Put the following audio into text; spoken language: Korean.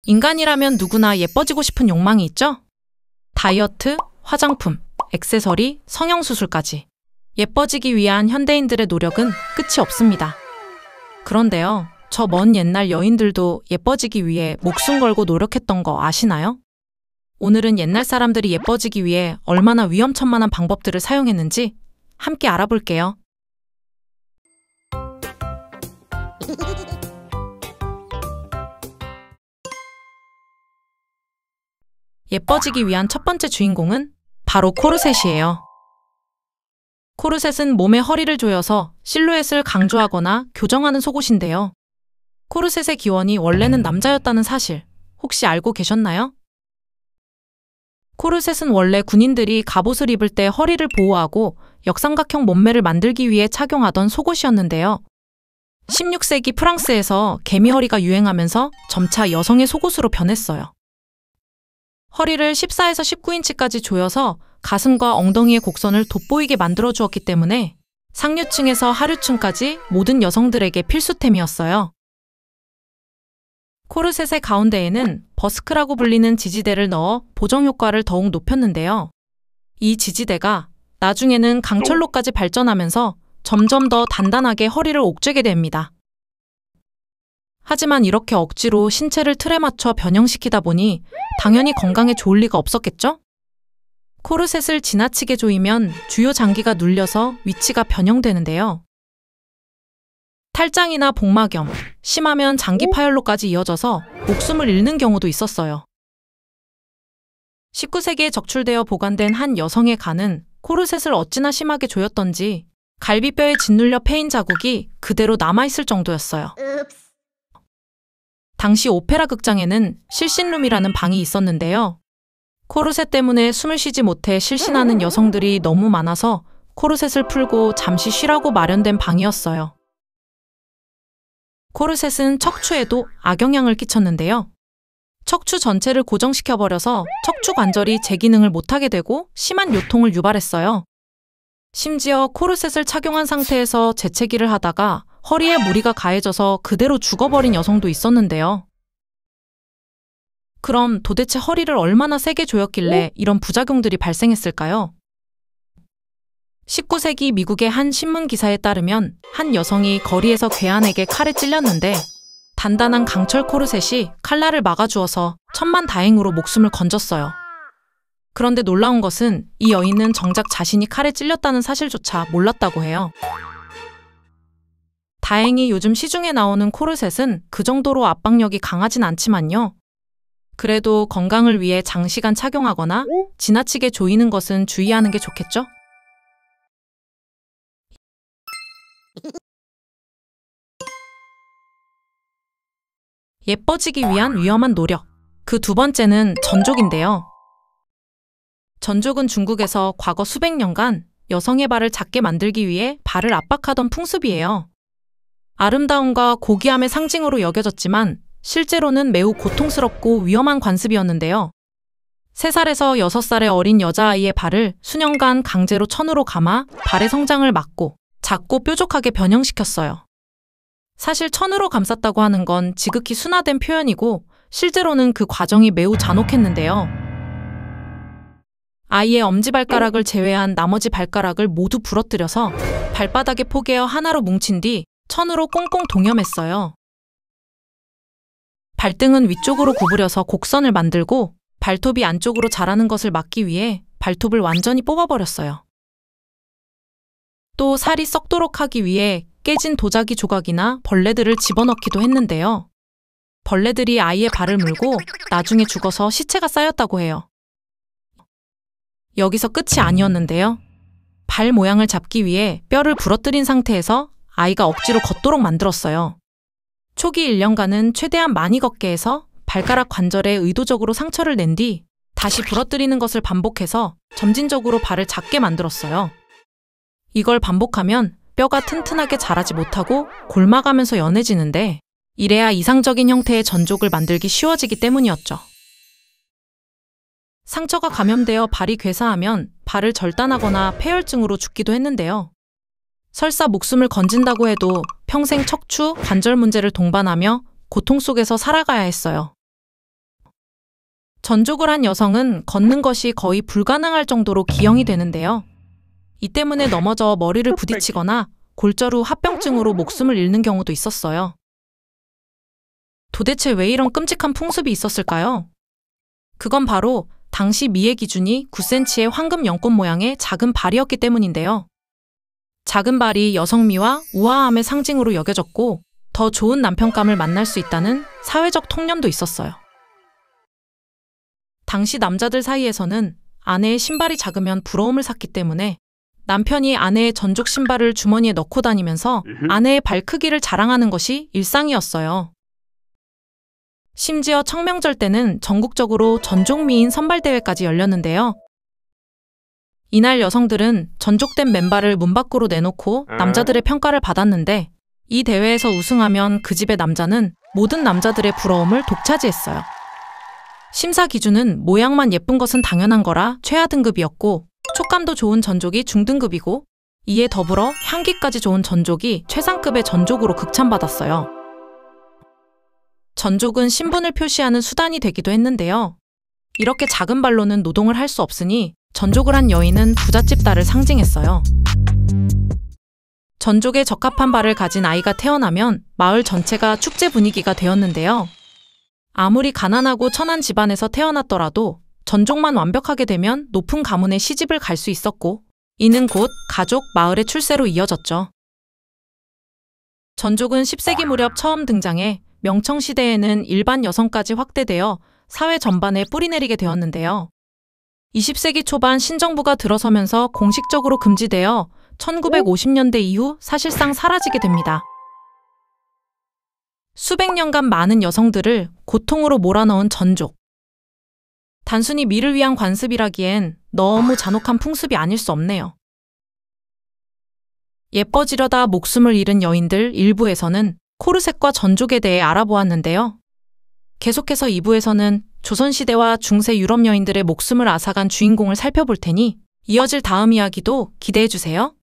인간이라면 누구나 예뻐지고 싶은 욕망이 있죠? 다이어트, 화장품, 액세서리, 성형수술까지. 예뻐지기 위한 현대인들의 노력은 끝이 없습니다. 그런데요, 저 먼 옛날 여인들도 예뻐지기 위해 목숨 걸고 노력했던 거 아시나요? 오늘은 옛날 사람들이 예뻐지기 위해 얼마나 위험천만한 방법들을 사용했는지 함께 알아볼게요. 예뻐지기 위한 첫 번째 주인공은 바로 코르셋이에요. 코르셋은 몸의 허리를 조여서 실루엣을 강조하거나 교정하는 속옷인데요. 코르셋의 기원이 원래는 남자였다는 사실 혹시 알고 계셨나요? 코르셋은 원래 군인들이 갑옷을 입을 때 허리를 보호하고 역삼각형 몸매를 만들기 위해 착용하던 속옷이었는데요. 16세기 프랑스에서 개미허리가 유행하면서 점차 여성의 속옷으로 변했어요. 허리를 14에서 19인치까지 조여서 가슴과 엉덩이의 곡선을 돋보이게 만들어 주었기 때문에 상류층에서 하류층까지 모든 여성들에게 필수템이었어요. 코르셋의 가운데에는 버스크라고 불리는 지지대를 넣어 보정 효과를 더욱 높였는데요. 이 지지대가 나중에는 강철로까지 발전하면서 점점 더 단단하게 허리를 옥죄게 됩니다. 하지만 이렇게 억지로 신체를 틀에 맞춰 변형시키다 보니 당연히 건강에 좋을 리가 없었겠죠? 코르셋을 지나치게 조이면 주요 장기가 눌려서 위치가 변형되는데요. 탈장이나 복막염, 심하면 장기 파열로까지 이어져서 목숨을 잃는 경우도 있었어요. 19세기에 적출되어 보관된 한 여성의 간은 코르셋을 어찌나 심하게 조였던지 갈비뼈에 짓눌려 패인 자국이 그대로 남아있을 정도였어요. 당시 오페라 극장에는 실신룸이라는 방이 있었는데요. 코르셋 때문에 숨을 쉬지 못해 실신하는 여성들이 너무 많아서 코르셋을 풀고 잠시 쉬라고 마련된 방이었어요. 코르셋은 척추에도 악영향을 끼쳤는데요. 척추 전체를 고정시켜버려서 척추 관절이 제 기능을 못하게 되고 심한 요통을 유발했어요. 심지어 코르셋을 착용한 상태에서 재채기를 하다가 허리에 무리가 가해져서 그대로 죽어버린 여성도 있었는데요. 그럼 도대체 허리를 얼마나 세게 조였길래 이런 부작용들이 발생했을까요? 19세기 미국의 한 신문 기사에 따르면 한 여성이 거리에서 괴한에게 칼에 찔렸는데 단단한 강철 코르셋이 칼날을 막아주어서 천만다행으로 목숨을 건졌어요. 그런데 놀라운 것은 이 여인은 정작 자신이 칼에 찔렸다는 사실조차 몰랐다고 해요. 다행히 요즘 시중에 나오는 코르셋은 그 정도로 압박력이 강하진 않지만요. 그래도 건강을 위해 장시간 착용하거나 지나치게 조이는 것은 주의하는 게 좋겠죠? 예뻐지기 위한 위험한 노력. 그 두 번째는 전족인데요. 전족은 중국에서 과거 수백 년간 여성의 발을 작게 만들기 위해 발을 압박하던 풍습이에요. 아름다움과 고귀함의 상징으로 여겨졌지만 실제로는 매우 고통스럽고 위험한 관습이었는데요. 3살에서 6살의 어린 여자아이의 발을 수년간 강제로 천으로 감아 발의 성장을 막고 작고 뾰족하게 변형시켰어요. 사실 천으로 감쌌다고 하는 건 지극히 순화된 표현이고 실제로는 그 과정이 매우 잔혹했는데요. 아이의 엄지발가락을 제외한 나머지 발가락을 모두 부러뜨려서 발바닥에 포개어 하나로 뭉친 뒤 천으로 꽁꽁 동여맸어요. 발등은 위쪽으로 구부려서 곡선을 만들고 발톱이 안쪽으로 자라는 것을 막기 위해 발톱을 완전히 뽑아버렸어요. 또 살이 썩도록 하기 위해 깨진 도자기 조각이나 벌레들을 집어넣기도 했는데요. 벌레들이 아이의 발을 물고 나중에 죽어서 시체가 쌓였다고 해요. 여기서 끝이 아니었는데요. 발 모양을 잡기 위해 뼈를 부러뜨린 상태에서 아이가 억지로 걷도록 만들었어요. 초기 1년간은 최대한 많이 걷게 해서 발가락 관절에 의도적으로 상처를 낸 뒤 다시 부러뜨리는 것을 반복해서 점진적으로 발을 작게 만들었어요. 이걸 반복하면 뼈가 튼튼하게 자라지 못하고 골마가면서 연해지는데 이래야 이상적인 형태의 전족을 만들기 쉬워지기 때문이었죠. 상처가 감염되어 발이 괴사하면 발을 절단하거나 폐혈증으로 죽기도 했는데요. 설사 목숨을 건진다고 해도 평생 척추, 관절 문제를 동반하며 고통 속에서 살아가야 했어요. 전족을 한 여성은 걷는 것이 거의 불가능할 정도로 기형이 되는데요. 이 때문에 넘어져 머리를 부딪히거나 골절 후 합병증으로 목숨을 잃는 경우도 있었어요. 도대체 왜 이런 끔찍한 풍습이 있었을까요? 그건 바로 당시 미의 기준이 9cm의 황금 연꽃 모양의 작은 발이었기 때문인데요. 작은 발이 여성미와 우아함의 상징으로 여겨졌고 더 좋은 남편감을 만날 수 있다는 사회적 통념도 있었어요. 당시 남자들 사이에서는 아내의 신발이 작으면 부러움을 샀기 때문에 남편이 아내의 전족 신발을 주머니에 넣고 다니면서 아내의 발 크기를 자랑하는 것이 일상이었어요. 심지어 청명절 때는 전국적으로 전족미인 선발대회까지 열렸는데요. 이날 여성들은 전족된 맨발을 문 밖으로 내놓고 남자들의 평가를 받았는데 이 대회에서 우승하면 그 집의 남자는 모든 남자들의 부러움을 독차지했어요. 심사 기준은 모양만 예쁜 것은 당연한 거라 최하 등급이었고 촉감도 좋은 전족이 중등급이고 이에 더불어 향기까지 좋은 전족이 최상급의 전족으로 극찬받았어요. 전족은 신분을 표시하는 수단이 되기도 했는데요. 이렇게 작은 발로는 노동을 할 수 없으니 전족을 한 여인은 부잣집 딸을 상징했어요. 전족에 적합한 발을 가진 아이가 태어나면 마을 전체가 축제 분위기가 되었는데요. 아무리 가난하고 천한 집안에서 태어났더라도 전족만 완벽하게 되면 높은 가문에 시집을 갈 수 있었고 이는 곧 가족, 마을의 출세로 이어졌죠. 전족은 10세기 무렵 처음 등장해 명청시대에는 일반 여성까지 확대되어 사회 전반에 뿌리내리게 되었는데요. 20세기 초반 신정부가 들어서면서 공식적으로 금지되어 1950년대 이후 사실상 사라지게 됩니다. 수백 년간 많은 여성들을 고통으로 몰아넣은 전족. 단순히 미를 위한 관습이라기엔 너무 잔혹한 풍습이 아닐 수 없네요. 예뻐지려다 목숨을 잃은 여인들 일부에서는 코르셋과 전족에 대해 알아보았는데요. 계속해서 2부에서는 조선시대와 중세 유럽 여인들의 목숨을 앗아간 주인공을 살펴볼 테니 이어질 다음 이야기도 기대해주세요.